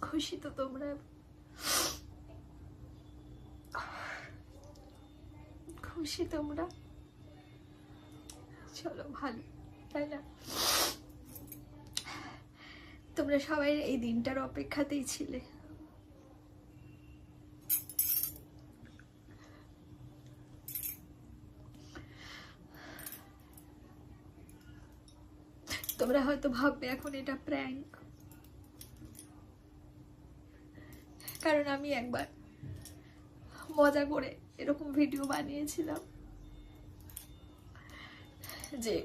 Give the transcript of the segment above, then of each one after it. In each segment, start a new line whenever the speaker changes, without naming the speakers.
খুশি তো তোমরা? খুশি তোমরা? চলো ভালো, তাই না? তোমরা সবাই এই দিনটার অপেক্ষাতেই ছিলে। তোমরা হয়তো ভাববে এখন এটা প্র্যাঙ্ক, কারণ আমি একবার মজা করে এরকম ভিডিও বানিয়েছিলাম যে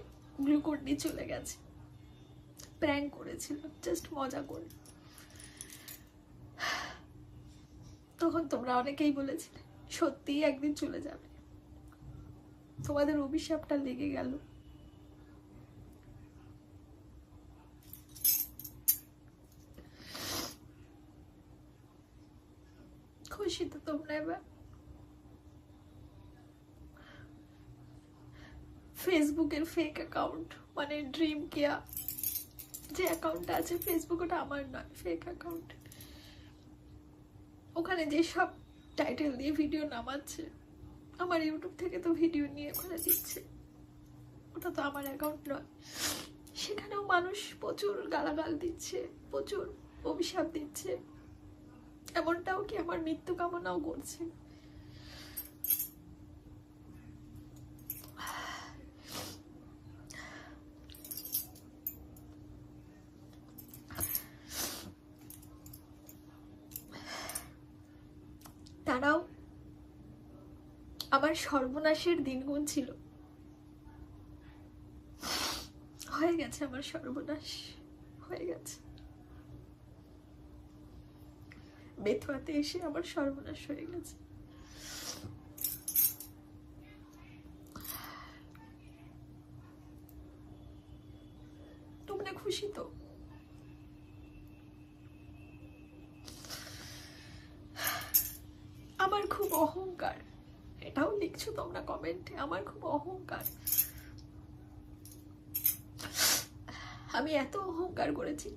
গ্লুকোন ডি চলে গেছে, প্র্যাঙ্ক করেছিলাম জাস্ট মজা করে। তখন তোমরা অনেকেই বলেছিলে সত্যিই একদিন চলে যাবে, তোমাদের অভিশাপটা লেগে গেল। খুশি তো তোমরা? এবার ফেসবুকের ফেক অ্যাকাউন্ট মানে ড্রিম কেয়া যে অ্যাকাউন্টটা আছে ফেসবুক, ওটা আমার নয়, ফেক অ্যাকাউন্ট। ওখানে যেসব টাইটেল দিয়ে ভিডিও নামাচ্ছে, আমার ইউটিউব থেকে তো ভিডিও নিয়ে ওখানে দিচ্ছে, ওটা তো আমার অ্যাকাউন্ট নয়। সেখানেও মানুষ প্রচুর গালাগাল দিচ্ছে, প্রচুর অভিশাপ দিচ্ছে, এমনটাও কি আমার মৃত্যু কামনাও করছে। তারাও আমার সর্বনাশের দিন গুনছিল। হয়ে গেছে আমার সর্বনাশ, হয়ে গেছে। বেথুয়াতে এসে আমার সর্বনাশ হয়ে গেছে। তোমরা খুশি তো? আমার খুব অহংকার, এটাও লিখছো তোমরা কমেন্টে, আমার খুব অহংকার। আমি এত অহংকার করেছি,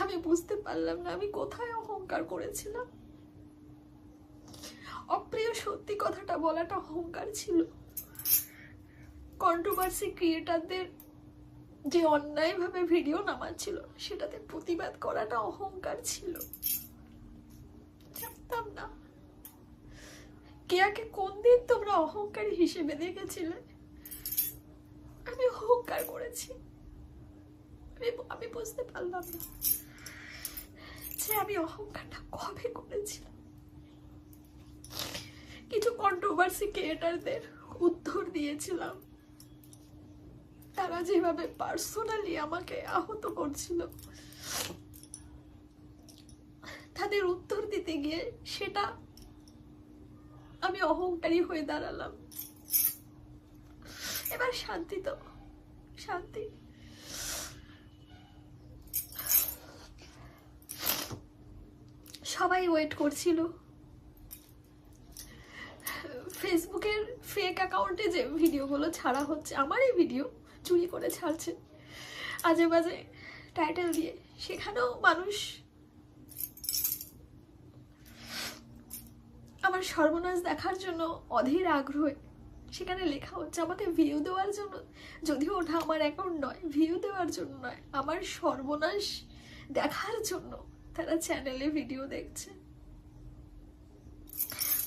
আমি বুঝতে পারলাম না আমি কোথায় অহংকার করেছিলাম। অপ্রিয় সত্যি কথাটা বলাটা অহংকার ছিল, কন্ট্রোভার্সি ক্রিয়েটারদের যে অন্যায়ভাবে ভিডিও নামাচ্ছিল সেটাতে প্রতিবাদ করাটা অহংকার ছিল। জানতাম না। কেয়াকে কোন দিন তোমরা অহংকারী হিসেবে দেখেছিলে? আমি অহংকার করেছি, আমি বুঝতে পারলাম না যে আমি অহংকারটা কবে করেছিলাম। কিছু কন্ট্রোভার্সি ক্রিয়েটারদের উত্তর দিয়েছিলাম, তারা যেভাবে পার্সোনালি আমাকে আহত করছিল, তাদের উত্তর দিতে গিয়ে সেটা আমি অহংকারী হয়ে দাঁড়ালাম। এবার শান্তি তো, শান্তি। সবাই ওয়েট করছিল ফেসবুকের ফেক অ্যাকাউন্টে যে ভিডিওগুলো ছাড়া হচ্ছে, আমারই ভিডিও চুরি করে ছাড়ছে আজে বাজে টাইটেল দিয়ে, সেখানেও মানুষ আমার সর্বনাশ দেখার জন্য অধীর আগ্রহে সেখানে লেখা হচ্ছে আমাকে ভিউ দেওয়ার জন্য, যদিও ওটা আমার অ্যাকাউন্ট নয়, ভিউ দেওয়ার জন্য নয়, আমার সর্বনাশ দেখার জন্য তারা চ্যানেলে ভিডিও দেখছে।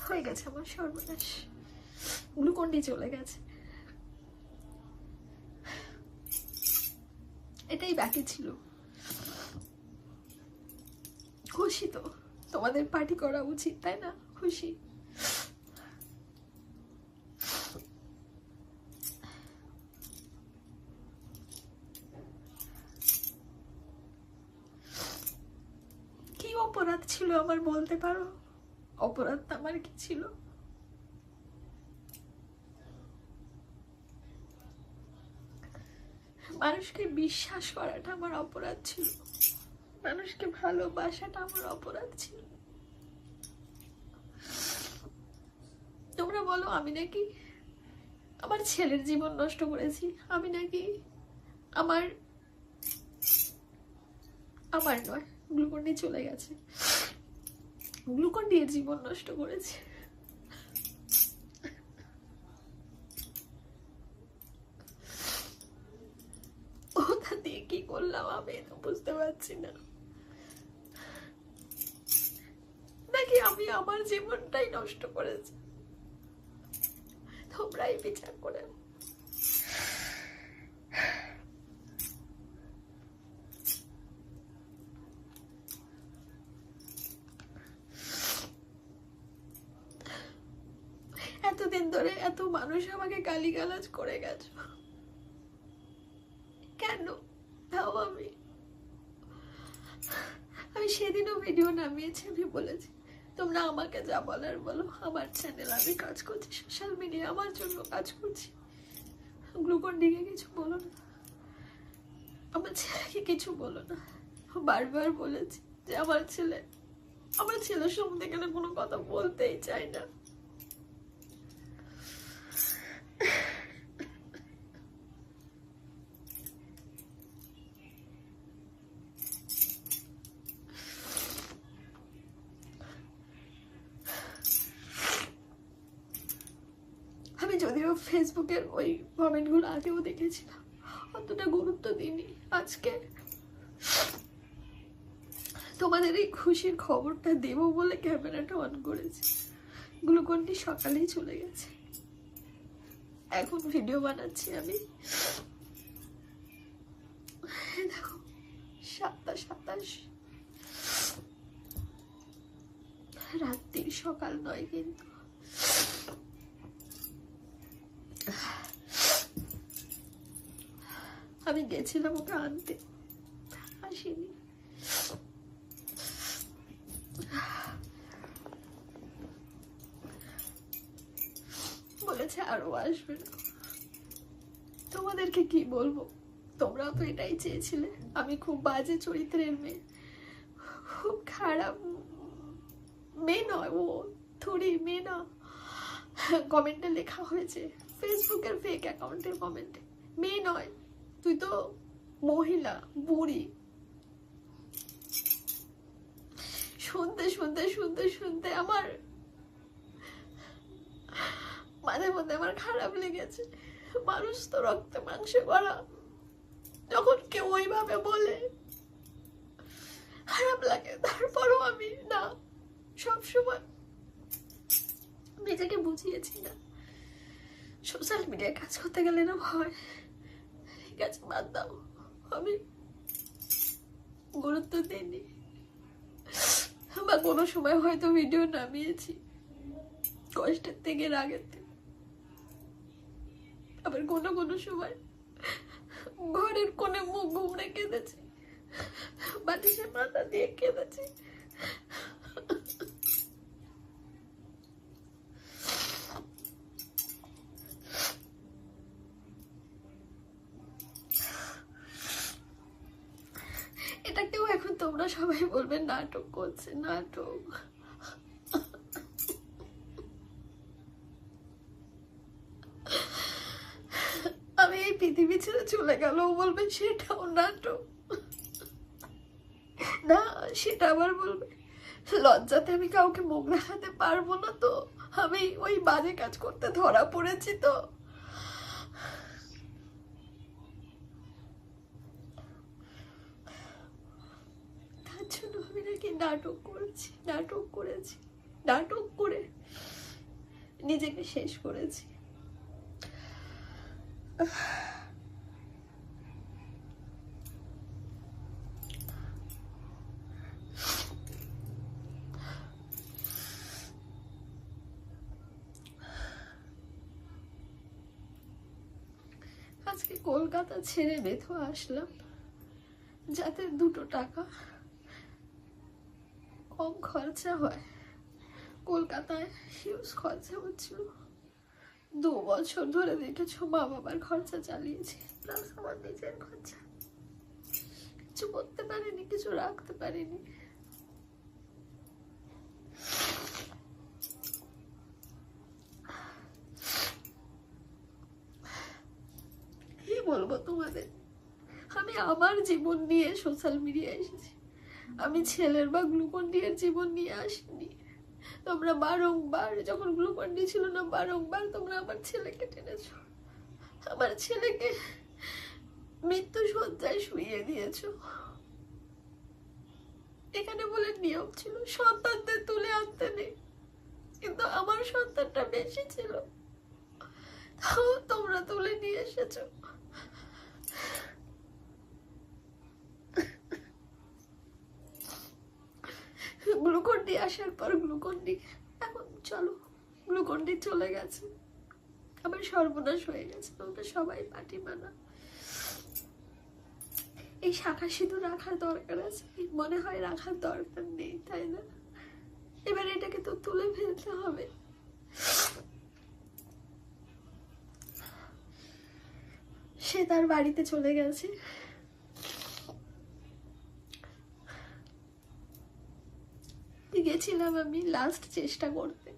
হয়ে গেছে আমার সর্বনাশ, গ্লুকন ডি চলে গেছে, এটাই বাকি ছিল। খুশি তো? তোমাদের পার্টি করা উচিত, তাই না? খুশি? কি অপরাধ ছিল আমার বলতে পারো? অপরাধটা আমার কি ছিল? মানুষকে বিশ্বাস করাটা আমার অপরাধ ছিল, মানুষকে ভালোবাসাটা আমার অপরাধ ছিল। তোমরা বলো আমি নাকি আমার ছেলের জীবন নষ্ট করেছি, আমি নাকি আমার আমার নয়, গ্লুকন ডি চলে গেছে, গ্লুকন দিয়ে জীবন নষ্ট করেছে। ওটা দিয়ে কি করলাম আমি তো বুঝতে পারছি না, নাকি আমি আমার জীবনটাই নষ্ট করেছি, তোমরাই বিচার করে। এতদিন ধরে এত মানুষ আমাকে গালিগালাজ করে গেছে, কেন? তাও আমি সেদিনও ভিডিও নামিয়েছি, আমি বলেছি তোমরা আমাকে যা বলার বলো, আমার চ্যানেল, আমি কাজ করছি, সোশ্যাল মিডিয়া আমার জন্য কাজ করছি। গ্লুকন ডিকে কিছু বলো না, আমার ছেলেকে কিছু বলো না। বারবার বলেছি যে আমার ছেলের সম্বন্ধে গেলে কোনো কথা বলতেই চাই না। আমি যদিও ফেসবুকের ওই কমেন্টগুলো আগেও দেখেছিলাম, অতটা গুরুত্ব দিইনি। আজকে তোমাদের এই খুশির খবরটা দেবো বলে ক্যামেরাটা অন করেছি। গ্লুকন ডি সকালেই চলে গেছে, এখন ভিডিও বানাচ্ছি আমি। দেখো 7:27, রাত্রির, সকাল নয় কিন্তু। আমি গেছিলাম ওকে আনতে, আসিনি। বলেছে আরো আসবে না। তোমাদেরকে কি বলবো, তোমরাও তো এটাই চেয়েছিলে। আমি খুব বাজে চরিত্রের মেয়ে, খুব খারাপ মেয়ে নয় ও, থোড়ি মেয়ে না। কমেন্টে লেখা হয়েছে, ফেসবুকের ফেক অ্যাকাউন্টের কমেন্টে, মেয়ে নয় তুই তো মহিলা, বুড়ি। শুনতে শুনতে শুনতে শুনতে আমার মাঝে মধ্যে আমার খারাপ লেগেছে। মানুষ তো রক্তে মাংসে গড়া, যখন কেউ ওইভাবে বলে খারাপ লাগে। তারপরও আমি না, সবসময় নিজেকে বুঝিয়েছি না, সোশ্যাল মিডিয়ায় কাজ করতে গেলে না ভয়, ঠিক আছে বাদ দাও। আমি গুরুত্ব দিইনি, বা কোনো সময় হয়তো ভিডিও নামিয়েছি কষ্টের থেকে, রাগের থেকে। আবার কোনো কোনো সময় ঘরের কোণে মুখ ঘুমড়ে কেঁদেছি, বালিশে মাথা দিয়ে কেঁদেছি। এটাকেও এখন তোমরা সবাই বলবে নাটক করছে, নাটক। আমি এই পৃথিবী ছেড়ে চলে গেলেও বলবে সেটাও নাটক। না, সেটা আবার বলবে লজ্জাতে আমি কাউকে মুখ দেখাতে পারবো না, তো আমি ওই বাজে কাজ করতে ধরা পড়েছি, তো তার জন্য আমি নাকি নাটক করেছি, নাটক করে নিজেকে শেষ করেছি। আজকে কলকাতা ছেড়ে বেথুয়া আসলাম, যাতে 2 টাকা কম খরচা হয়। কলকাতায় হিউজ খরচা হচ্ছিল, 2 বছর ধরে দেখেছো মা বাবার খরচা চালিয়েছি, প্লাস আমার নিজের খরচা। কিছু করতে পারিনি, কিছু রাখতে পারিনি। কি বলবো তোমাদের, আমি আমার জীবন নিয়ে সোশ্যাল মিডিয়ায় এসেছি। আমি ছেলের বা গ্লুকন ডি এর জীবন নিয়ে আসিনি। তোমরা বারংবার, যখন গ্লুকন ডি ছিল না, বারংবার তোমরা আমার ছেলেকে টেনেছো, আমার ছেলেকে মৃত্যু শয্যায় শুইয়ে দিয়েছো। এখানে বলে নিয়ম ছিল সন্তানদের তুলে আনতে নেই, কিন্তু আমার সন্তানটা বেশি ছিল, তাও তোমরা তুলে নিয়ে এসেছো। গ্লুকন ডি আসার পর গ্লুকন ডি, এখন চলো গ্লুকন ডি চলে গেছে, আমার সর্বনাশ হয়ে গেছে, তোমরা সবাই পাটি মানা। এই শাখা সিঁদুর রাখার দরকার আছে, মনে হয় রাখার দরকার নেই, তাই না? এবার এটাকে তো তুলে ফেলতে হবে। সে তার বাড়িতে চলে গেছে, গেছিলাম আমি লাস্ট চেষ্টা করতে,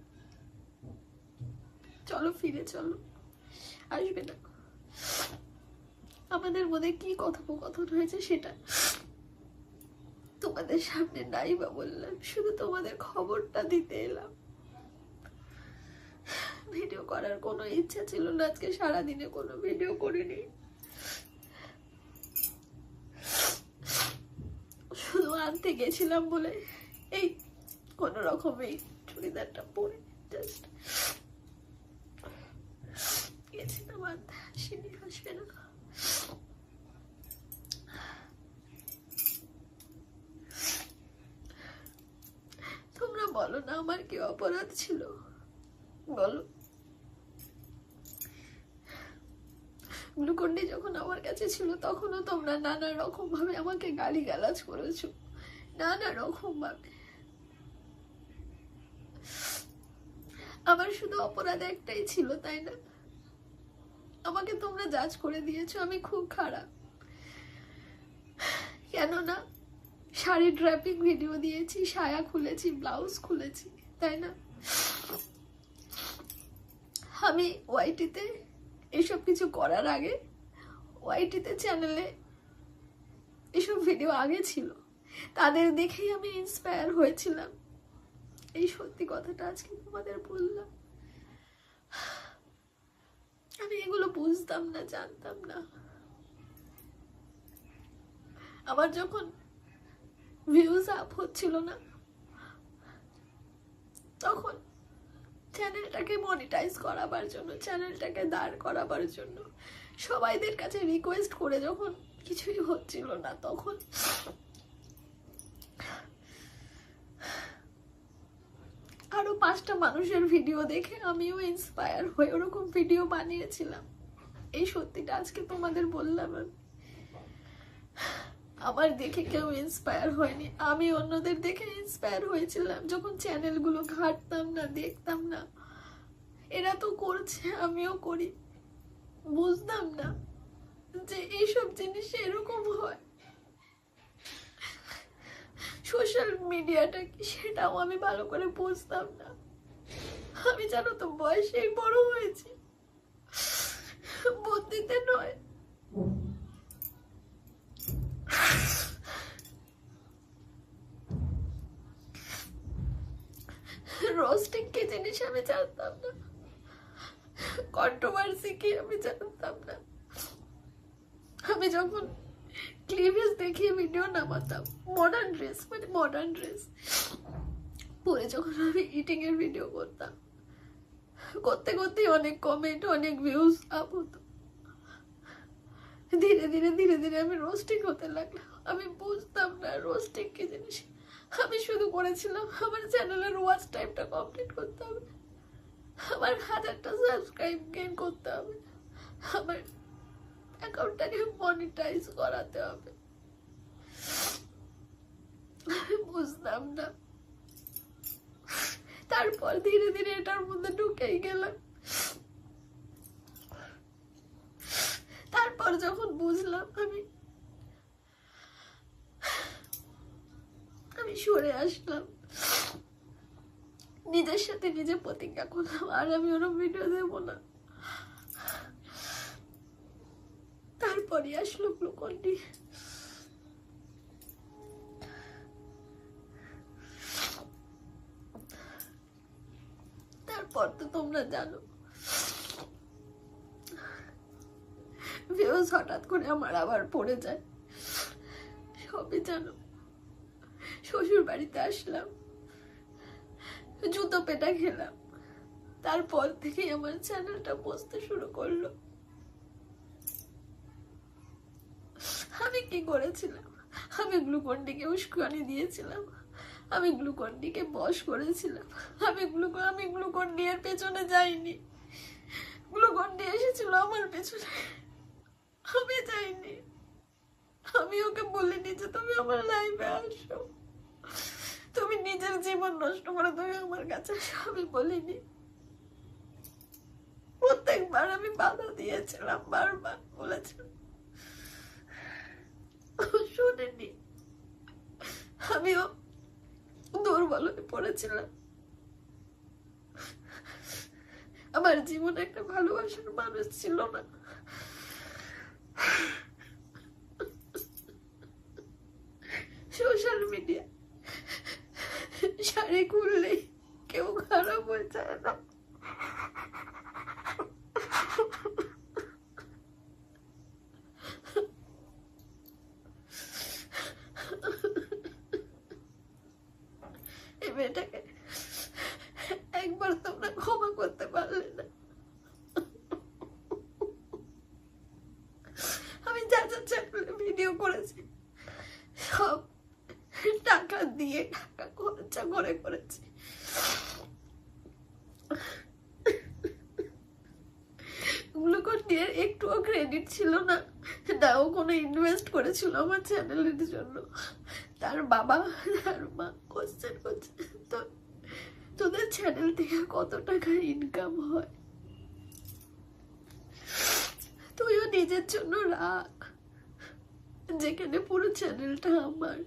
চলো ফিরে চলো, আসবে না। আমাদের মধ্যে কি কথোপকথন হয়েছে সেটা তোমাদের সামনে নাই বা বললাম, শুধু তোমাদের খবরটা দিতে এলাম। ভিডিও করার কোনো ইচ্ছা ছিল না, আজকে সারাদিনে কোনো ভিডিও করিনি, শুধু আনতে গেছিলাম বলে এই কোন রকম এই চুড়িদারটা পরে জাস্ট গেছিলাম, আনতে আসিনি, আসবে না। তোমরা বলো না আমার কি অপরাধ ছিল, বলো। গ্লুকন ডি যখন আমার কাছে ছিল তখনও তোমরা নানা রকম ভাবে আমাকে গালিগালাজ করেছো, নানা রকম ভাবে। আমার শুধু অপরাধ একটাই ছিল, তাই না? আমাকে তোমরা জাজ করে দিয়েছো আমি খুব খারাপ, কেননা শাড়ি ড্র্যাপিং ভিডিও দিয়েছি, সায়া খুলেছি, ব্লাউজ খুলেছি, তাই না? আমি ওয়াইটিতে এসব কিছু করার আগে, ওয়াইটিতে চ্যানেলে এসব ভিডিও আগে ছিল, তাদের দেখেই আমি ইন্সপায়ার হয়েছিলাম। এই সত্যি কথাটা আজকে তোমাদের বললাম। আমি এগুলো বুঝতাম না, জানতাম না। আমার যখন ভিউজ আপ হচ্ছিল না, তখন চ্যানেলটাকে মনিটাইজ করাবার জন্য, চ্যানেলটাকে দাঁড় করাবার জন্য সবাইদের কাছে রিকোয়েস্ট করে যখন কিছুই হচ্ছিল না, তখন আরো 5টা মানুষের ভিডিও দেখে আমিও ইন্সপায়ার হয়ে ওরকম ভিডিও বানিয়েছিলাম। এই সত্যিটা আজকে তোমাদের বললাম। আমার দেখে কেউ ইন্সপায়ার হয়নি, আমি অন্যদের দেখে ইন্সপায়ার হয়েছিলাম। যখন চ্যানেলগুলো ঘাঁটতাম না, দেখতাম না এরা তো করছে আমিও করি, বুঝতাম না যে এইসব জিনিস এরকম হয়। সোশ্যাল মিডিয়াটা কি সেটাও আমি ভালো করে বুঝতাম না। আমি জানো তো বয়সেই বড় হয়েছি, বুদ্ধিতে নয়। রোস্টিং কি জিনিস আমি জানতাম না, কন্ট্রোভার্সি কি আমি জানতাম না। আমি যখন ক্লিভেজ দেখিয়ে ভিডিও নামাতাম, মডার্ন ড্রেস, মানে মডার্ন ড্রেস পরে যখন আমি ইটিং এর ভিডিও করতাম, করতে করতে অনেক কমেন্ট, অনেক ভিউজ আপ হতো। ধীরে ধীরে ধীরে ধীরে আমি রোস্টিং হতে লাগলাম। আমি বুঝতাম না রোস্টিং কি জিনিস। আমি শুধু করেছিলাম আমার চ্যানেলের ওয়াচ টাইমটা কমপ্লিট করতে হবে, আমার 1000টা সাবস্ক্রাইব গেইন করতে হবে, আমার অ্যাকাউন্টটাকে মনিটাইজ করাতে হবে। আমি বুঝতাম না। তারপর ধীরে ধীরে এটার মধ্যে ঢুকেই গেলাম। তারপর যখন বুঝলাম, আমি সরে আসলাম, নিজের সাথে নিজে প্রতিজ্ঞা করলাম আর আমি ওরকম ভিডিও দেব না। তারপরে আসলো গ্লুকন ডি। পর তো তোমরা জানো ভিউজ হঠাৎ করে আমার আবার পড়ে যায়, সবই জানো। শ্বশুর বাড়িতে আসলাম, জুতো পেটা খেলাম, তারপর থেকেই আমার চ্যানেলটা বসতে শুরু করলো। আমি কি করেছিলাম? আমি গ্লুকন-ডিকে উস্কানি দিয়েছিলাম, আমি গ্লুকন-ডিকে বশ করেছিলাম, আমি গ্লুকন-ডি এর পেছনে যাইনি, গ্লুকন-ডি এসেছিল আমার পেছনে, আমি যাইনি। আমি ওকে বলিনি যে তুমি আমার লাইফে আসো, তুমি নিজের জীবন নষ্ট করে তুমি আমার কাছে আসো, আমি বলিনি। প্রত্যেকবার আমি বাধা দিয়েছিলাম, বারবার বলেছিলাম, শোনেনি। আমিও দুর্বল হয়ে পড়েছিলাম। আমার জীবনে একটা ভালোবাসার মানুষ ছিল না। সোশ্যাল মিডিয়া শাড়ি খুললেই কেউ খারাপ হয়ে যায় না। এই মেয়েটাকে একবার তোমরা ক্ষমা করতে পারলে না। আমি যা যা চ্যানেলে ভিডিও করেছি সব টাকা দিয়ে, টাকা খরচা করে করেছি। গ্লুকন-ডি এর একটুও ক্রেডিট ছিল না, না ও কোনো ইনভেস্ট করেছিল আমার চ্যানেলের জন্য। তার বাবা তার মা কোশ্চেন করছে, তো তোদের চ্যানেল থেকে কত টাকা ইনকাম হয়, তুইও নিজের জন্য রাখ, যেখানে পুরো চ্যানেলটা আমার,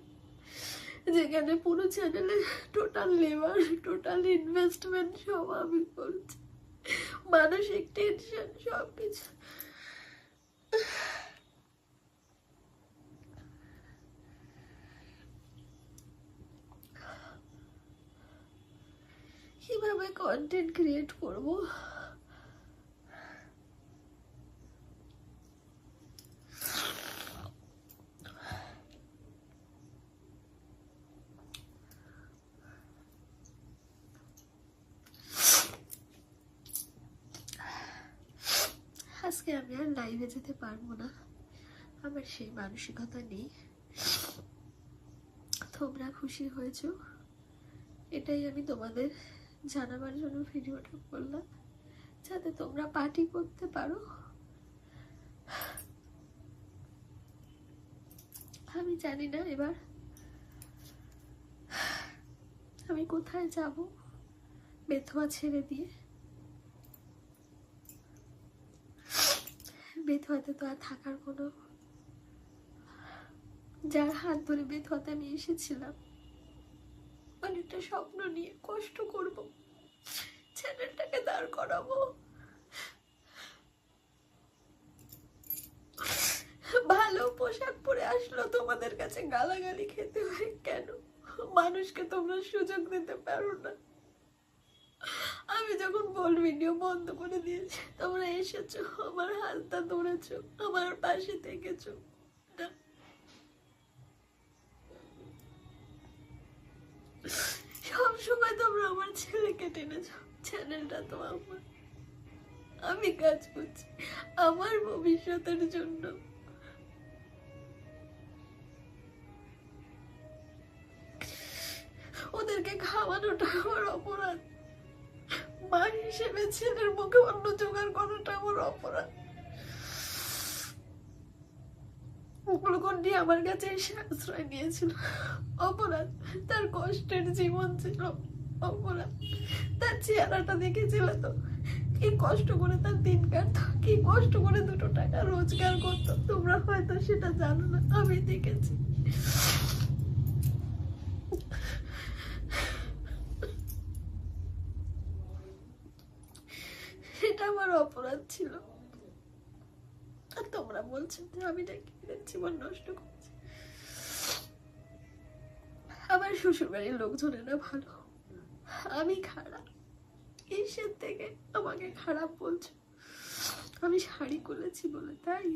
যেখানে পুরো চ্যানেলে টোটাল লেবার, টোটাল ইনভেস্টমেন্ট সব আমি করছি, মানসিক টেনশন সবকিছু। কিভাবে কন্টেন্ট ক্রিয়েট করব? আজকে আমি আর লাইভে যেতে পারবো না, আমার সেই মানসিকতা নেই। তোমরা খুশি হয়েছো, এটাই আমি তোমাদের জানাবার জন্য ভিডিওটা করলাম, যাতে তোমরা পার্টি করতে পারো। আমি জানি না এবার আমি কোথায় যাব বেথুয়া ছেড়ে দিয়ে। বেথুয়াতে তো আর থাকার কোনো, যার হাত ধরে বেথুয়াতে আমি এসেছিলাম, অনেকটা স্বপ্ন নিয়ে কষ্ট করব, চ্যানেলটাকে দাঁড় করাবো, ভালো পোশাক পরে আসলো তোমাদের কাছে গালাগালি খেতে হয় কেন? মানুষকে তোমরা সুযোগ দিতে পারো না। আমি যখন বল ভিডিও বন্ধ করে দিয়েছি, তোমরা এসেছো, আমার হাতটা ধরেছো, আমার পাশে থেকেছো না। সব সময় তোমরা আমার ছেলেকে টেনেছো, চ্যানেলটা তো আমার, আমি কাজ করছি আমার ভবিষ্যতের জন্য। ওদেরকে খাওয়ানোটা আমার অপরাধ, মা হিসেবে ছেলের মুখে অন্ন জোগাড় করাটা আমার অপরাধ। গ্লুকন-ডি আমার কাছে এসে আশ্রয় নিয়েছিল, অপরাধ। তার কষ্টের জীবন ছিল, অপরাধ। তার চেহারাটা দেখেছিল তো, কি কষ্ট করে তার দিন কাটতো, কি কষ্ট করে 2 টাকা রোজগার করতো। তোমরা হয়তো সেটা জানো না, আমি দেখেছি। এটা আমার অপরাধ ছিল। আর তোমরা বলছো যে আমি নাকি জীবন নষ্ট করছি। আমার শ্বশুর বাড়ির লোকজনেরা ভালো, আমি খারাপ, ঈর্ষের থেকে আমাকে খারাপ বলছো আমি শাড়ি খুলেছি বলে, তাই?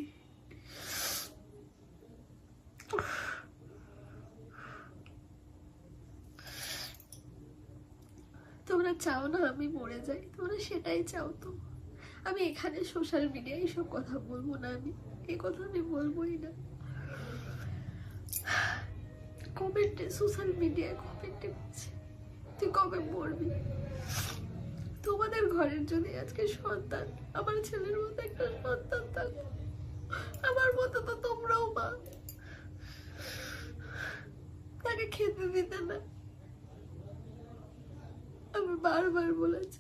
তোমরা চাও না আমি মরে যাই, তোমরা সেটাই চাও তো। আমি এখানে সোশ্যাল মিডিয়ায় এইসব কথা বলবো না, আমি এই কথা আমি বলবোই না। কমেন্টে, সোশ্যাল মিডিয়ায় কমেন্টে বলছে তুই কবে মরবি। তোমাদের ঘরের যদি আজকে সন্তান, আমার ছেলের মতো একটা সন্তান থাকতো, আমার মতো তো তোমরাও মা, তাকে খেতে দিতে না। আমি বারবার বলেছি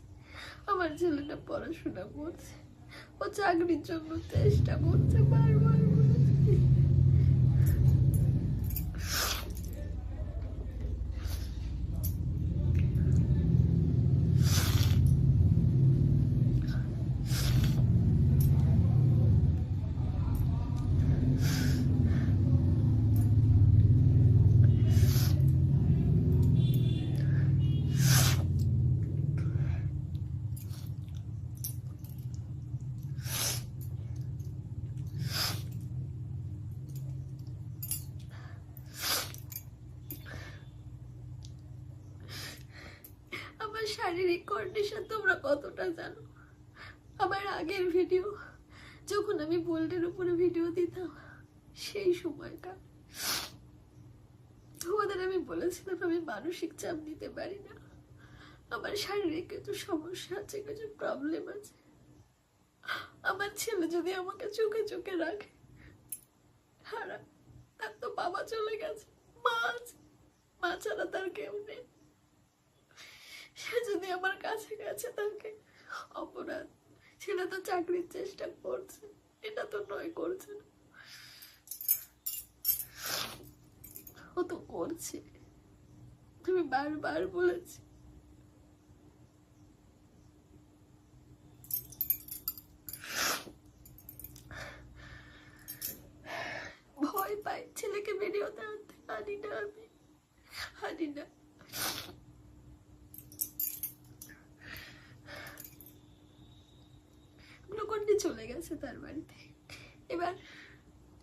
আমার ছেলেটা পড়াশোনা করছে, ও চাকরির জন্য চেষ্টা করছে, বারবার বলেছি। আমার শারীরিক কন্ডিশন তোমরা কতটা জানো। আমার আগের ভিডিও যখন আমি বোল্টের উপরে ভিডিও দিতাম, সেই সময়কার তোমাদের আমি বলেছিলাম আমি মানসিক চাপ নিতে পারি না, আমার শারীরিক কিছু সমস্যা আছে, কিছু প্রবলেম আছে। আমার ছেলে যদি আমাকে চোখে চোখে রাখে, হারা, তার তো বাবা চলে গেছে, মা আছে, মা ছাড়া তার কেউ নেই। সে যদি আমার কাছে কাছে থাকে, অপরাধ। ছেলে তো চাকরির চেষ্টা করছে, এটা তো নয় করছে না, ও তো করছে। তুমি বারবার বলেছি ভয় পাই ছেলেকে ভিডিওতে আনতে, আনি না, আমি আনি না। গ্লুকন্ডি চলে গেছে তার বাড়িতে, এবার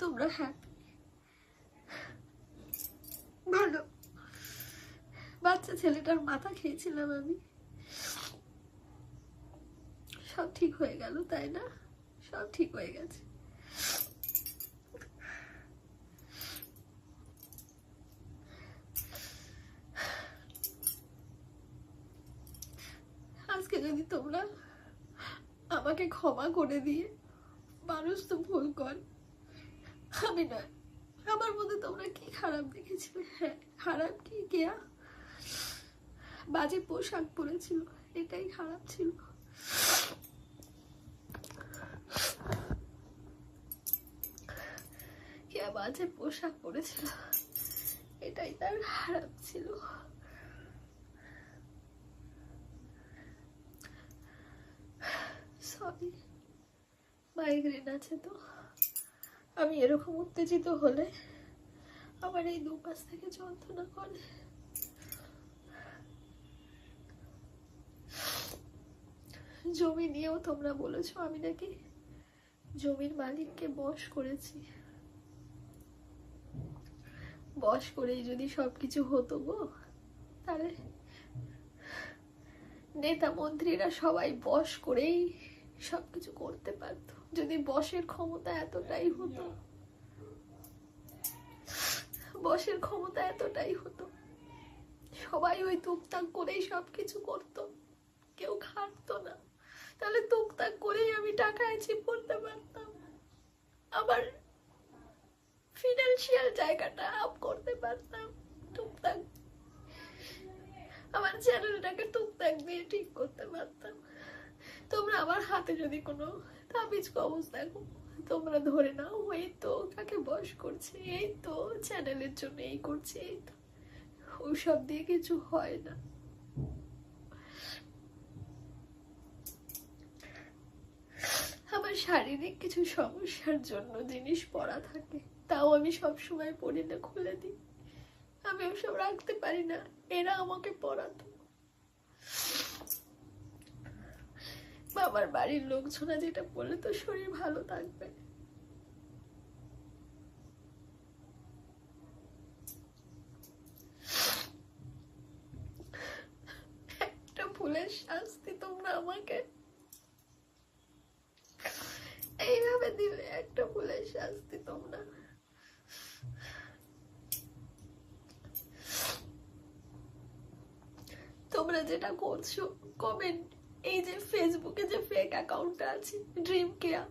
তোমরা হ্যাপি, ভালো। বাচ্চা ছেলেটার মাথা খেয়েছিলাম আমি, সব ঠিক হয়ে গেল, তাই না? সব ঠিক হয়ে গেছে। আজকে যদি তোমরা আমাকে ক্ষমা করে দিয়ে, মানুষ তো ভুল কর, আমি নয়, আমার মধ্যে তোমরা কি খারাপ দেখেছিলে? হ্যাঁ, খারাপ কি? কেয়া বাজে পোশাক পরেছিল, এটাই খারাপ ছিল। কেয়া বাজে পোশাক পরেছিল, এটাই তার খারাপ ছিল। সরি, মাইগ্রেন আছে তো, আমি এরকম উত্তেজিত হলে আমার এই দুপাশ থেকে যন্ত্রণা করে। জমি নিয়েও তোমরা বলেছো আমি নাকি জমির মালিককে বশ করেছি, বশ করেই যদি সবকিছু হতো গো, তাহলে নেতা মন্ত্রীরা সবাই বশ করেই সবকিছু করতে পারতো। যদি বশের ক্ষমতা এতটাই হতো, বশের ক্ষমতা এতটাই হতো, সবাই ওই টুকটাক করেই সবকিছু করতো, কেউ খাটতো না, তাহলে টুকটাক করেই আমি টাকা অ্যাচিভ করতে পারতাম, আবার ফিনান্সিয়াল জায়গাটা আপ করতে পারতাম টুকটাক, আমার চ্যানেলটাকে টুকটাক দিয়ে ঠিক করতে পারতাম। তোমরা আমার হাতে যদি কোনো তাবিজ কবজ দেখো, তোমরা ধরে নাও এই তো কাকে বশ করছে, এই তো চ্যানেলের জন্য এই করছে, এই তো, ওইসব দিয়ে কিছু হয় না। আমার শারীরিক কিছু সমস্যার জন্য জিনিস পড়া থাকে, তাও আমি সব সময় পড়ি না, খুলে দিই, আমি ওসব রাখতে পারি না, এরা আমাকে পড়াতো। বা আমার বাড়ির লোকজনা যেটা বললে তো শরীর ভালো থাকবে। একটা ভুলের শাস্তি তোমরা আমাকে এইভাবে দিলে, একটা ভুলের শাস্তি তোমরা। তোমরা যেটা করছো কমেন্ট, এই যে ফেসবুকে যে ফেক অ্যাকাউন্টটা আছে ড্রিম কেয়ার,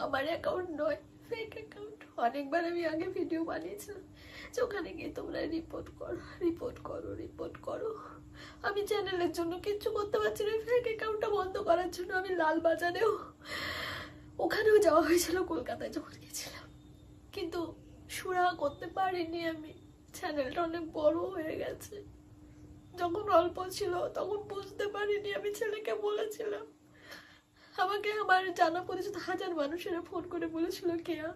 আমার অ্যাকাউন্ট নয়, ফেক অ্যাকাউন্ট। অনেকবার আমি আগে ভিডিও বানিয়েছিলাম যে ওখানে গিয়ে তোমরা রিপোর্ট করো, রিপোর্ট করো, রিপোর্ট করো। আমি চ্যানেলের জন্য কিচ্ছু করতে পারছি না, ফেক অ্যাকাউন্টটা বন্ধ করার জন্য আমি লালবাজারেও ওখানেও যাওয়া হয়েছিল, কলকাতায় যখন গেছিলাম, কিন্তু সুরাহা করতে পারিনি আমি। চ্যানেলটা অনেক বড় হয়ে গেছে, যখন অল্প ছিল তখন বুঝতে পারিনি। আমি ছেলেকে বলেছিলাম, আমাকে আমার জানা পরিচিত হাজার মানুষেরা ফোন করে বলেছিল কেয়া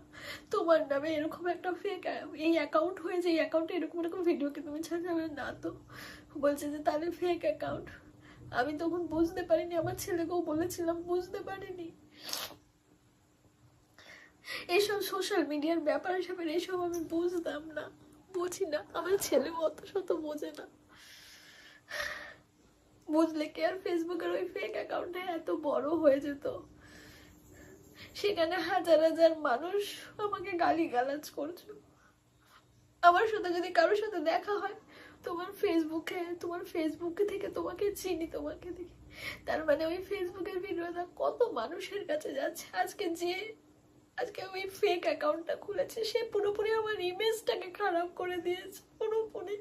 তোমার নামে এরকম একটা ফেক এই অ্যাকাউন্ট হয়েছে, এই অ্যাকাউন্টে এরকম এরকম ভিডিও কি তুমি ছাড়াবে না? তো বলছে যে তাহলে ফেক অ্যাকাউন্ট। আমি তখন বুঝতে পারিনি, আমার ছেলেকেও বলেছিলাম, বুঝতে পারিনি এইসব সোশ্যাল মিডিয়ার ব্যাপার স্যাপার, এইসব আমি বুঝতাম না, বুঝি না। আমার ছেলে অত শত বোঝে না, বুঝলে কি আর ফেসবুকের ওই ফেক অ্যাকাউন্টে এত বড় হয়ে যেত, সেখানে হাজার হাজার মানুষ আমাকে গালিগালাজ করছো। আমার সাথে যদি কারোর সাথে দেখা হয়, তোমার ফেসবুকে থেকে তোমাকে চিনি, তোমাকে দেখি, তার মানে ওই ফেসবুকের ভিডিওটা কত মানুষের কাছে যাচ্ছে। আজকে ওই ফেক অ্যাকাউন্টটা খুলেছে, সে পুরোপুরি আমার ইমেজটাকে খারাপ করে দিয়েছে পুরোপুরি।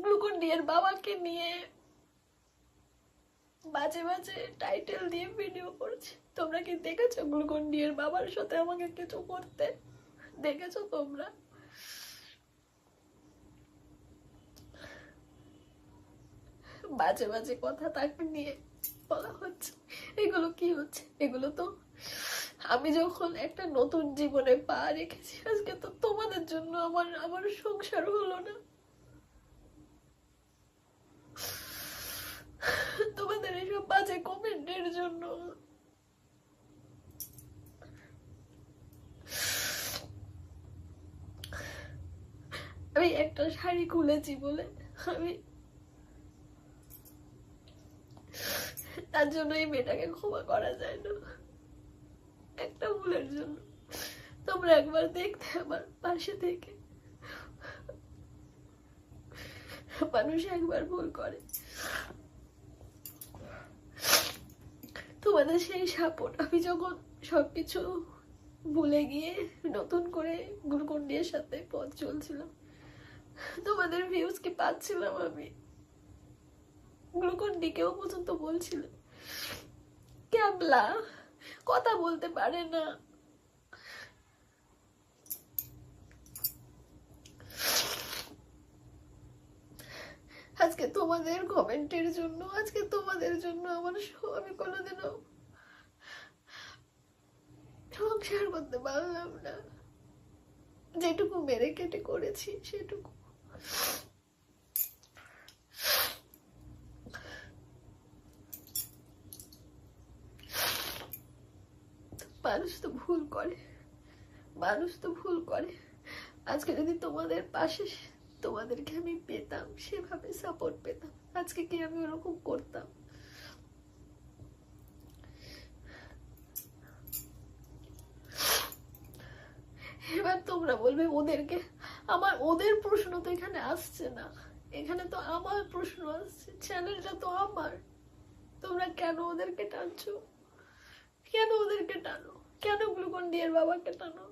গ্লুকন ডি এর বাবাকে নিয়ে বাজে বাজে টাইটেল দিয়ে ভিডিও করছে। তোমরা কি দেখেছো গ্লুকন ডি এর বাবার সাথে আমাকে কিছু করতে? দেখেছো তোমরা? বাজে বাজে কথা তাকে নিয়ে বলা হচ্ছে। এগুলো কি হচ্ছে? এগুলো তো আমি যখন একটা নতুন জীবনে পা রেখেছি, আজকে তো তোমাদের জন্য আমার আমার সংসার হলো না, তোমাদের এইসব বাজে কমেন্টের জন্য। আমি একটা শাড়ি খুলেছি বলে আমি তার জন্য এই মেয়েটাকে ক্ষমা করা যায় না, একটা ভুলের জন্য। তোমরা একবার দেখতে আমার পাশে থেকে, মানুষ একবার ভুল করে, তোমাদের সেই সাপোর্ট। আমি যখন সবকিছু ভুলে গিয়ে নতুন করে গ্লুকন ডি এর সাথে পথ চলছিলাম, তোমাদের ভিউজ কি পাচ্ছিলাম আমি? গ্লুকন ডি কেও পর্যন্ত বলছিল ক্যাবলা কথা বলতে পারে না। আজকে তোমাদের কমেন্টের জন্য, আজকে তোমাদের জন্য আমি কোনোদিনও সংসার করতে পারলাম না। যেটুকু মেরে কেটে করেছি সেটুকু। মানুষ তো ভুল করে, মানুষ তো ভুল করে। আজকে যদি তোমাদের পাশে তোমাদেরকে আমি পেতাম, সেভাবে সাপোর্ট পেতাম, আজকে কি আমি ওরকম করতাম? এবার তোমরা বলবে ওদেরকে, ওদের প্রশ্ন তো এখানে আসছে না, এখানে তো আমার প্রশ্ন আসছে, চ্যানেলটা তো আমার। তোমরা কেন ওদেরকে টানছো? কেন ওদেরকে টানো? কেন গ্লুকন ডি এর বাবাকে টানো?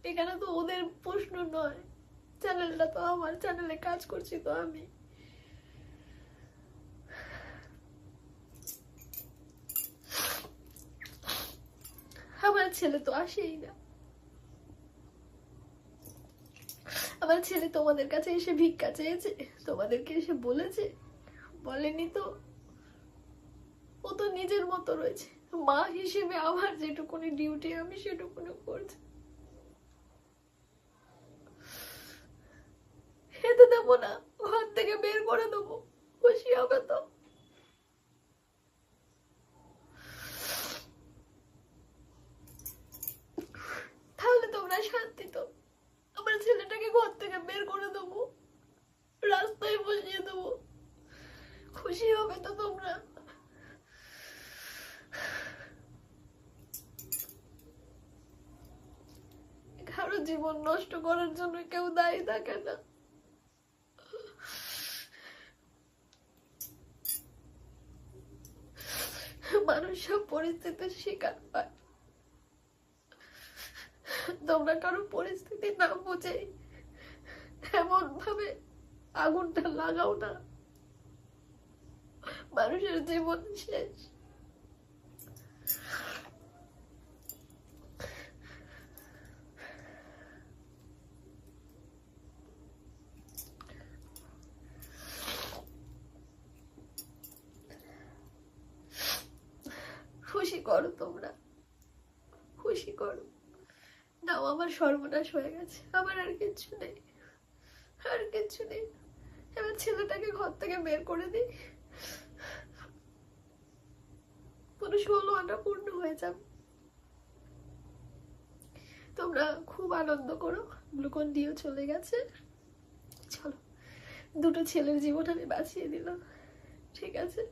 এখানে তো ওদের প্রশ্ন নয়, চ্যানেলটা তো আমার, চ্যানেলে কাজ করছি তো আমি। আমার ছেলে তো আসেই না, আমার ছেলে তোমাদের কাছে এসে ভিক্ষা চেয়েছে? তোমাদেরকে এসে বলেছে? বলেনি তো। ও তো নিজের মতো রয়েছে, মা হিসেবে আমার যেটুকুনি ডিউটি আমি সেটুকুনি করছি। খেতে দেবো না, ঘর থেকে বের করে দেবো, খুশি হবে তো? জীবন নষ্ট করার জন্য কেউ দায়ী থাকে না। মানুষ সব পরিস্থিতির শিকার পায়। তোমরা কারো পরিস্থিতি না বুঝে এমন ভাবে আগুনটা লাগাও না, মানুষের জীবন শেষ। খুশি করো, তোমরা খুশি করো। নাও, আমার সর্বনাশ হয়ে গেছে, আমার আর কিচ্ছু নেই, আর কিচ্ছু নেই। এবার ছেলেটাকে ঘর থেকে বের করে দিই, পুরো 16 আনা পূর্ণ হয়ে যাবে। তোমরা খুব আনন্দ করো। গ্লুকন ডিও চলে গেছে, চলো, দুটো ছেলের জীবন আমি বাঁচিয়ে দিলাম, ঠিক আছে?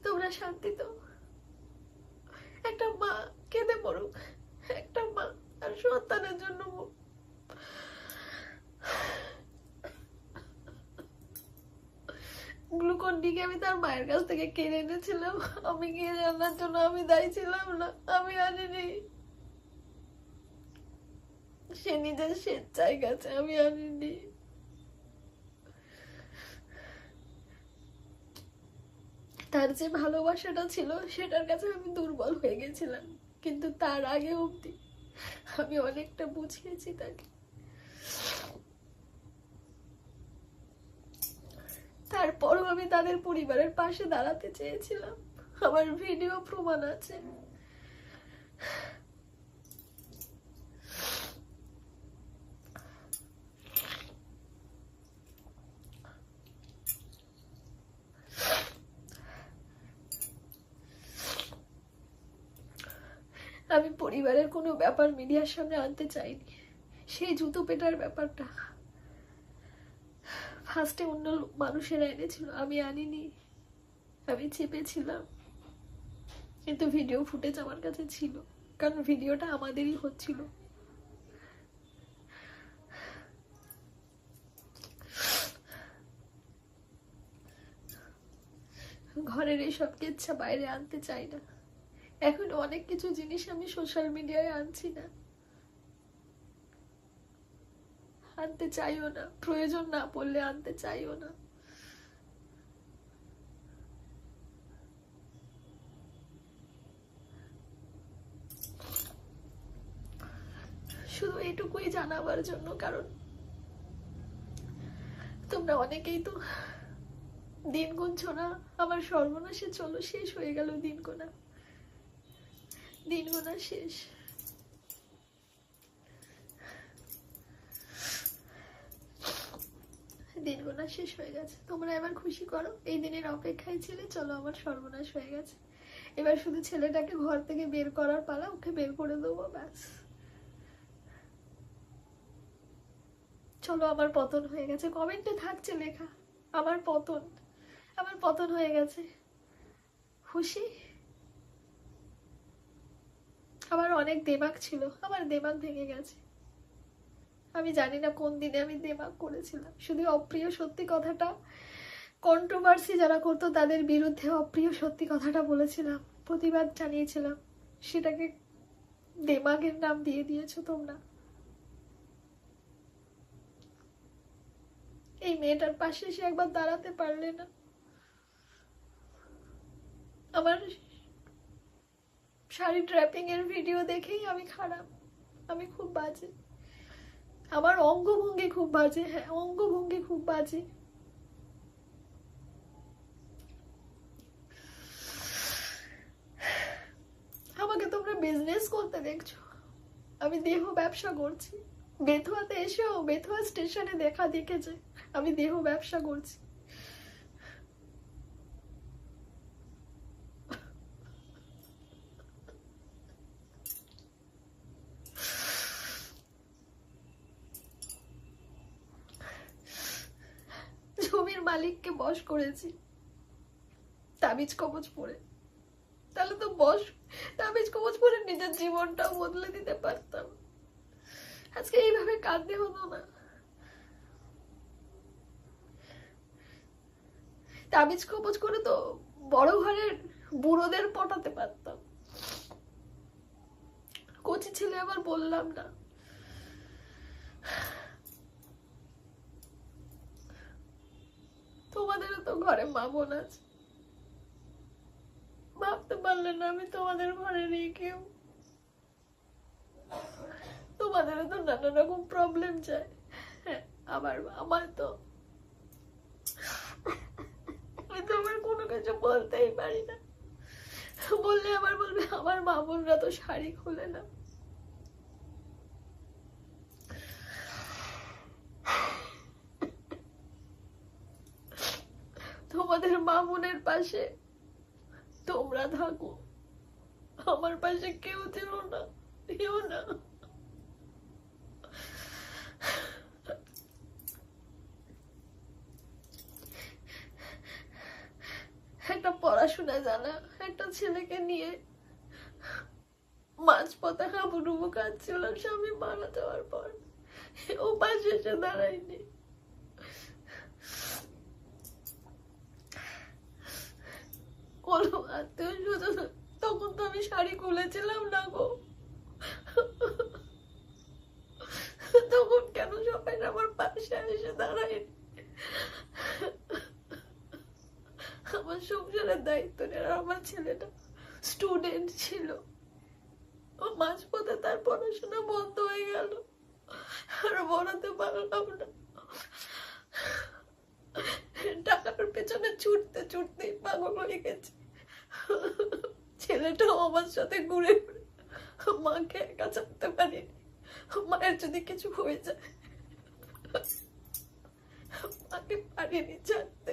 তোমরা শান্তি তো। একটা মা কেঁদে পড়ুক, একটা মা আর সন্তানের জন্য। গ্লুকন ডিকে আমি তার মায়ের কাছ থেকে কিনে এনেছিলাম, আমি গিয়ে রান্নার জন্য আমি দায়ী ছিলাম না, আমি আনিনি। সে নিজের স্বেচ্ছায় গেছে, আমি আনিনি। তার যে ভালোবাসাটা ছিল সেটার কাছে আমি দুর্বল হয়ে গেছিলাম, কিন্তু তার আগে অবধি আমি অনেকটা বুঝিয়েছি তাকে। তারপরও আমি তাদের পরিবারের পাশে দাঁড়াতে চেয়েছিলাম, আমার ভিডিও প্রমাণ আছে। আমি পরিবারের কোনো ব্যাপার মিডিয়ার সামনে আনতে চাইনি। সেই জুতো পেটার ব্যাপারটা ফার্স্টে অন্য মানুষেরা এনেছিল, আমি আনিনি, আমি চেপেছিলাম। কিন্তু ভিডিও ফুটেজ আমার কাছে ছিল, কারণ ভিডিওটা আমাদেরই হচ্ছিল। ঘরের এইসব কেচ্ছা বাইরে আনতে চাই না। এখন অনেক কিছু জিনিস আমি সোশ্যাল মিডিয়ায় আনছি না, আনতে চাইও না, প্রয়োজন না পড়লে আনতে চাইও না। শুধু এটুকুই জানাবার জন্য, কারণ তোমরা অনেকেই তো দিন গুনছো না। আমার সর্বনাশে চলো, শেষ হয়ে গেল দিন গোনা, দিন গোনা শেষ। দিন গোনা শেষ হয়ে গেছে, তোমরা এবার খুশি করো। এই দিনের অপেক্ষায় ছিলে, চলো, আমার সর্বনাশ হয়ে গেছে। এবার শুধু ছেলেটাকে ঘর থেকে বের করার পালা, ওকে বের করে দেবো, ব্যাস। চলো, আমার পতন হয়ে গেছে। কমেন্টে থাকছে লেখা, আমার পতন, আমার পতন হয়ে গেছে। খুশি? আমার অনেক দেমাগ ছিল, আমার দেমাগ ভেঙে গেছে। আমি জানি না কোন দিনে আমি দেমাগ করেছিলাম। শুধু অপ্রিয় সত্যি কথাটা, কন্ট্রোভার্সি যারা করতো তাদের বিরুদ্ধে অপ্রিয় সত্যি কথাটা বলেছিলাম, প্রতিবাদ জানিয়েছিলাম, সেটাকে দেমাগের নাম দিয়ে দিয়েছো তোমরা। এই মেয়েটার পাশে এসে একবার দাঁড়াতে পারলে না। আমার শাড়ি ট্র্যাপিং এর ভিডিও দেখেই আমি খারাপ, আমি খুব বাজে, আমার অঙ্গভঙ্গি খুব বাজে। হ্যাঁ, অঙ্গভঙ্গি খুব বাজে। আমাকে তোমরা বিজনেস করতে দেখছো, আমি দেহ ব্যবসা করছি। বেথুয়াতে এসেও বেথুয়া স্টেশনে দেখা দেখেছে আমি দেহ ব্যবসা করছি। জমির মালিককে বশ করেছি তাবিজ কবজ পরে, তাহলে তো বশ তাবিজ কবজ করে নিজের জীবনটাও বদলে দিতে পারতাম, আজকে এইভাবে কাঁদতে হতো না। তাবিজ কবজ করে তো বড় ঘরের বুড়োদের পটাতে পারতাম, কচি ছেলে আবার বললাম না। তোমাদেরও তো ঘরে মা বোন আছে, ভাবতে পারলে না আমি তোমাদের ঘরে নেই কেউ। তোমাদেরও তো নানা রকম প্রবলেম যায়। হ্যাঁ, আবার আমার তো আমি তো আমার কোনো কিছু বলতেই পারি না, বললে আবার বলবে আমার মা বোনরা তো শাড়ি খুলে না। তোমাদের মা বোনের পাশে তোমরা থাকো, আমার পাশে কেউ ছিল না, কেউ না। একটা পড়াশোনা জানা একটা ছেলেকে নিয়ে মাঝপথে হাবুডুবু কাঁদছিল স্বামী মারা যাওয়ার পর, ও পাশে এসে দাঁড়ায়নি। কোনো আত্মীয় স্বজন তখন তো আমি শাড়ি খুলেছিলাম না গো, তখন কেন সবাই আমার পাশে এসে দাঁড়ায়নি? আমার সংসারের দায়িত্ব নেই, আমার ছেলেটা স্টুডেন্ট ছিল, ও মাঝপথে তার পড়াশোনা বন্ধ হয়ে গেল, আর পড়াতে পারলাম না। টাকার পেছনে ছুটতে ছুটতে পাগল হয়ে গেছে। ছেলেটাও আমার সাথে ঘুরে ঘুরে, মাকে একা ছাড়তে পারিনি। মায়ের যদি কিছু হয়ে যায় মাকে পারিনি ছাড়তে।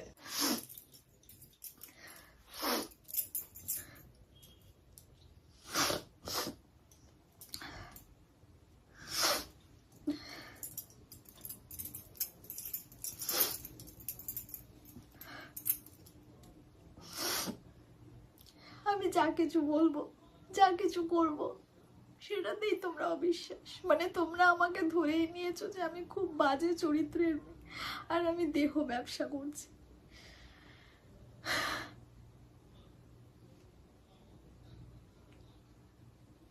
আমি যা কিছু বলবো, যা কিছু করব, সেটাতেই তোমরা অবিশ্বাস, মানে তোমরা আমাকে ধরেই নিয়েছো যে আমি খুব বাজে চরিত্রের মেয়ে, আর আমি দেহ ব্যবসা করছি।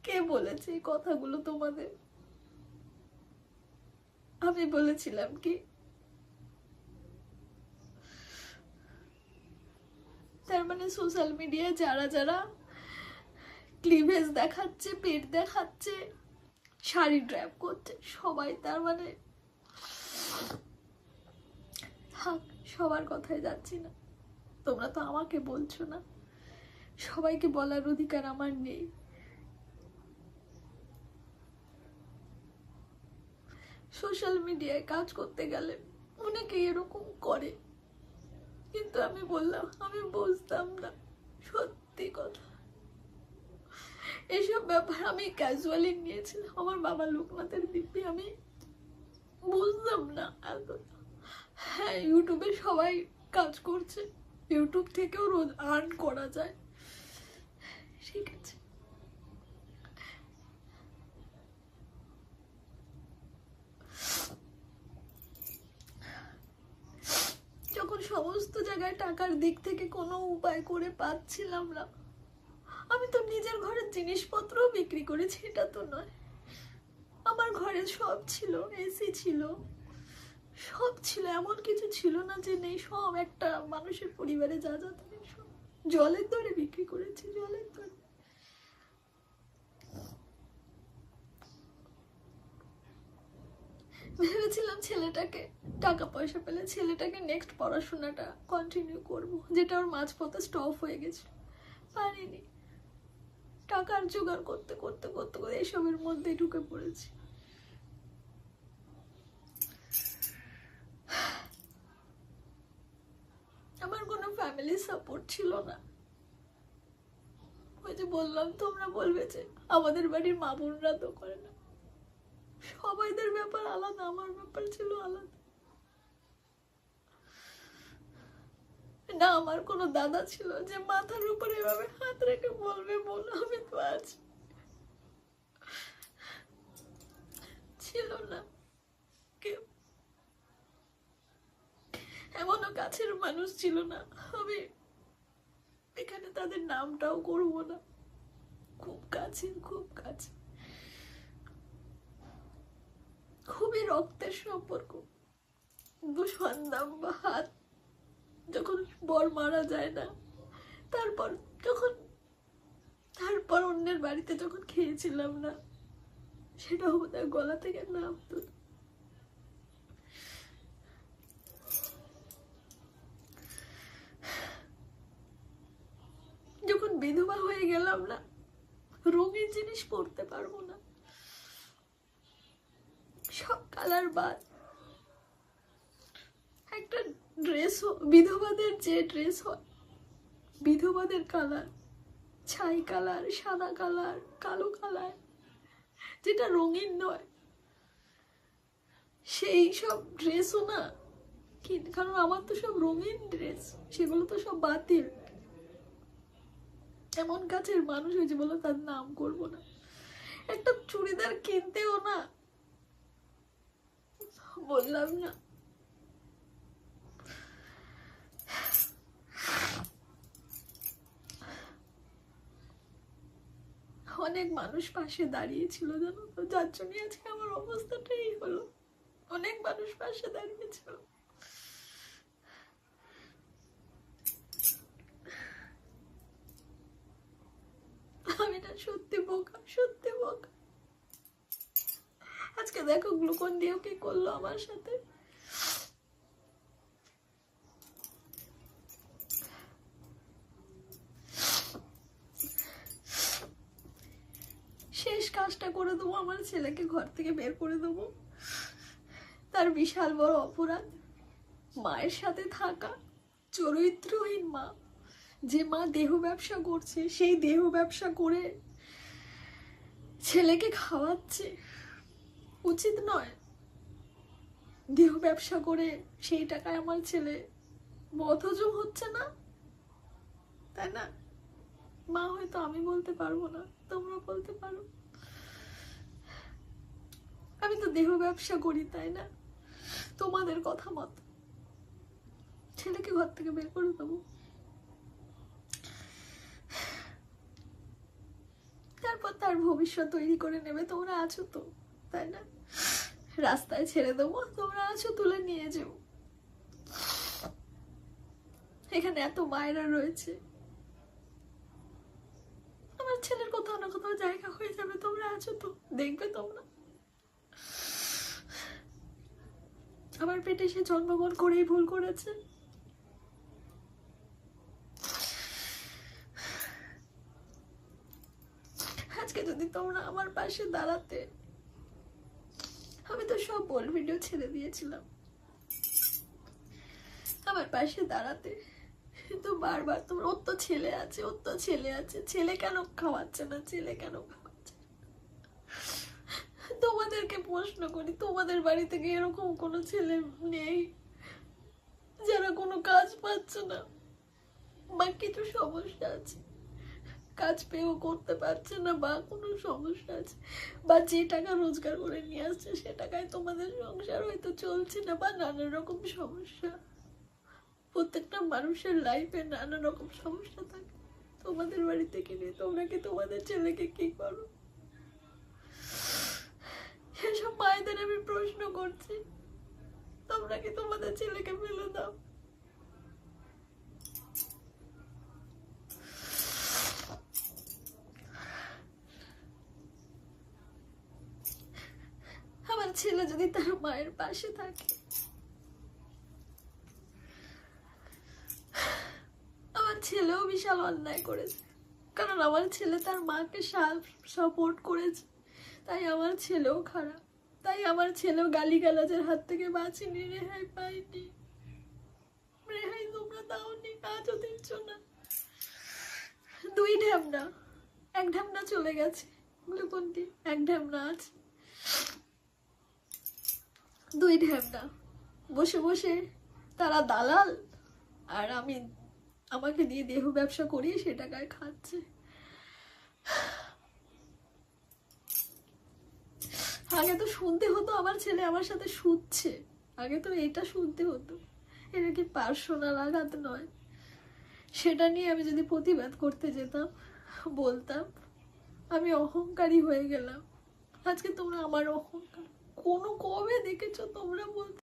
কে বলেছে এই কথাগুলো তোমাদের? আমি বলেছিলাম কি? তার মানে সোশ্যাল মিডিয়ায় যারা যারা ক্লিভেজ দেখাচ্ছে, পেট দেখাচ্ছে, শাড়ি ড্র্যাপ করছে, সবাই তার মানে থাক, সবার কথায় যাচ্ছি না, তোমরা তো আমাকে বলছো না, সবাইকে বলার অধিকার আমার নেই। সোশ্যাল মিডিয়ায় কাজ করতে গেলে অনেকে এরকম করে, কিন্তু আমি বললাম আমি বুঝতাম না, সত্যি কথা। এসব ব্যাপার আমি ক্যাজুয়ালি নিয়েছিলাম, আমার বাবা লোকনাথের দিব্যি, আমি বুঝতাম না এতটা। হ্যাঁ, ইউটিউবে সবাই কাজ করছে, ইউটিউব থেকেও রোজ আর্ন করা যায়, ঠিক আছে, যখন সমস্ত জায়গায় টাকার দিক থেকে কোনো উপায় করে পাচ্ছিলাম না, আমি তো নিজের ঘরের জিনিসপত্র বিক্রি করেছি, এটা তো নয়। আমার ঘরে সব ছিল, এসি ছিল, সব ছিল, এমন কিছু ছিল না যে নেই, সব একটা মানুষের পরিবারে যা যা থাকে সব জলের দরে বিক্রি করেছি, জলের দরে। ভেবেছিলাম ছেলেটাকে টাকা পয়সা পেলে ছেলেটাকে নেক্সট পড়াশোনাটা কন্টিনিউ করব, যেটা ওর মাঝপথে স্টপ হয়ে গেছে, পারিনি। টাকার জোগাড় করতে করতে করতে করতে এসবের মধ্যে ঢুকে পড়েছি। আমার কোনো ফ্যামিলি সাপোর্ট ছিল না। ওই যে বললাম, তোমরা বলবে যে আমাদের বাড়ির মা বোনরা তো করে না, সবাইদের ব্যাপার আলাদা, আমার ব্যাপার ছিল আলাদা। না আমার কোনো দাদা ছিল যে মাথার উপরে এভাবে হাত রেখে বলবে বলো আমি তো আছি, ছিল না কেউ, এমনও কাছের মানুষ ছিল না। আমি এখানে তাদের নামটাও করবো না, খুব কাছে, খুব কাছে, খুবই রক্তের সম্পর্ক। দুঃসন্তান বা হাত যখন বর মারা যায় না, তারপর তারপর অন্যের বাড়িতে যখন খেয়েছিলাম না, সেটাও বোধহয় গলা থেকে নামতো। যখন বিধবা হয়ে গেলাম না, রঙিন জিনিস পরতে পারবো না, সব কালার বাদ। একটা ড্রেস, বিধবাদের যে ড্রেস হয়, বিধবাদের কালার ছাই কালার, সাদা কালার, কালো কালার, যেটা রঙিন নয়, সেই সব ড্রেসও না, কারণ আমার তো সব রঙিন ড্রেস, সেগুলো তো সব বাতিল। এমন কাছের মানুষ হয়েছে বলে তার নাম করব না। একটা চুড়িদার কিনতেও না, বললাম না, অনেক মানুষ পাশে দাঁড়িয়েছিল জানো তো, যার জন্য আজকে আমার অবস্থাটাই হলো। অনেক মানুষ পাশে দাঁড়িয়েছিল। আমি না সত্যি বোকা, সত্যি বোকা। আজকে দেখো গ্লুকন দিয়েও কি করলো আমার সাথে। শেষ কাজটা করে দেবো, আমার ছেলেকে ঘর থেকে বের করে দেবো। তার বিশাল বড় অপরাধ, মায়ের সাথে থাকা, চরিত্রহীন মা। যে মা দেহ ব্যবসা করছে, সেই দেহ ব্যবসা করে ছেলেকে খাওয়াচ্ছে, উচিত নয়। দেহ ব্যবসা করে সেই টাকায় আমার ছেলে বদহজম হচ্ছে না, তাই না? মা হয়তো আমি বলতে পারবো না, তোমরা বলতে পারো। আমি তো দেহ ব্যবসা করি, তাই না? তোমাদের কথা মতো ছেলেকে ঘর থেকে বের করে দেবো। তারপর তার ভবিষ্যৎ তৈরি করে নেবে। তোমরা আছো তো, তাই না? রাস্তায় ছেড়ে দেবো, তোমরা আছো, তুলে নিয়ে যাও। এখানে এত মায়েরা রয়েছে, আমার ছেলের কোথাও না কোথাও জায়গা হয়ে যাবে। তোমরা আছো তো, দেখবে তোমরা। আমার পেটে সে জন্মগ্রহণ করেই ভুল করেছে। আজকে যদি তোমরা আমার পাশে দাঁড়াতে, আমি তো সব বল ভিডিও ছেড়ে দিয়েছিলাম, আমার পাশে দাঁড়াতে, কিন্তু বারবার তোমরা ওর তো ছেলে আছে, ওর তো ছেলে আছে, ছেলে কেন খাওয়াচ্ছে না, ছেলে কেন খাওয়াচ্ছে। তোমাদেরকে প্রশ্ন করি, তোমাদের বাড়ি থেকে এরকম কোনো ছেলে নেই যারা কোনো কাজ পাচ্ছে না, বা কিছু সমস্যা আছে, কাজ পেয়েও করতে পারছে না, বা কোনো সমস্যা আছে, বা যে টাকা রোজগার করে নিয়ে আসছে সে টাকায় তোমাদের সংসার হয়তো চলছে না, বা নানা রকম সমস্যা। প্রত্যেকটা মানুষের লাইফে নানা রকম সমস্যা থাকে। তোমাদের বাড়ি থেকে নিয়ে তোমরা কি তোমাদের ছেলেকে কি করো? সেসব মায়েদের আমি প্রশ্ন করছি, তোমরা কি তোমাদের ছেলেকে ফেলে দাও? আমার ছেলে যদি তার মায়ের পাশে থাকে, আমার ছেলেও বিশাল অন্যায় করেছে, কারণ আমার ছেলে তার মাকে সাপোর্ট করেছে, তাই আমার ছেলেও খারাপ, তাই আমার ছেলেও গালিগালাজের হাত থেকে বাঁচিনি, রেহাই পাইনি। রেহাই তোমরা দাওনি, আজও দিচ্ছ না। 2 ঢ্যামনা, 1 ঢ্যামনা চলে গেছে, গ্লুকনটি 1 ঢ্যামনা আছে, 2 ঢ্যামনা বসে বসে তারা দালাল আর আমি আমাকে দিয়ে দেহ ব্যবসা করিয়ে সে টাকায় খাচ্ছে। আগে তো শুনতে হতো আমার ছেলে আমার সাথে শুচ্ছে, আগে তো এটা শুনতে হতো। এটা কি পার্সোনাল আঘাত নয়? সেটা নিয়ে আমি যদি প্রতিবাদ করতে যেতাম, বলতাম আমি অহংকারী হয়ে গেলাম। আজকে তোমরা আমার অহংকার কবে দেখেছো তোমরা বলতে?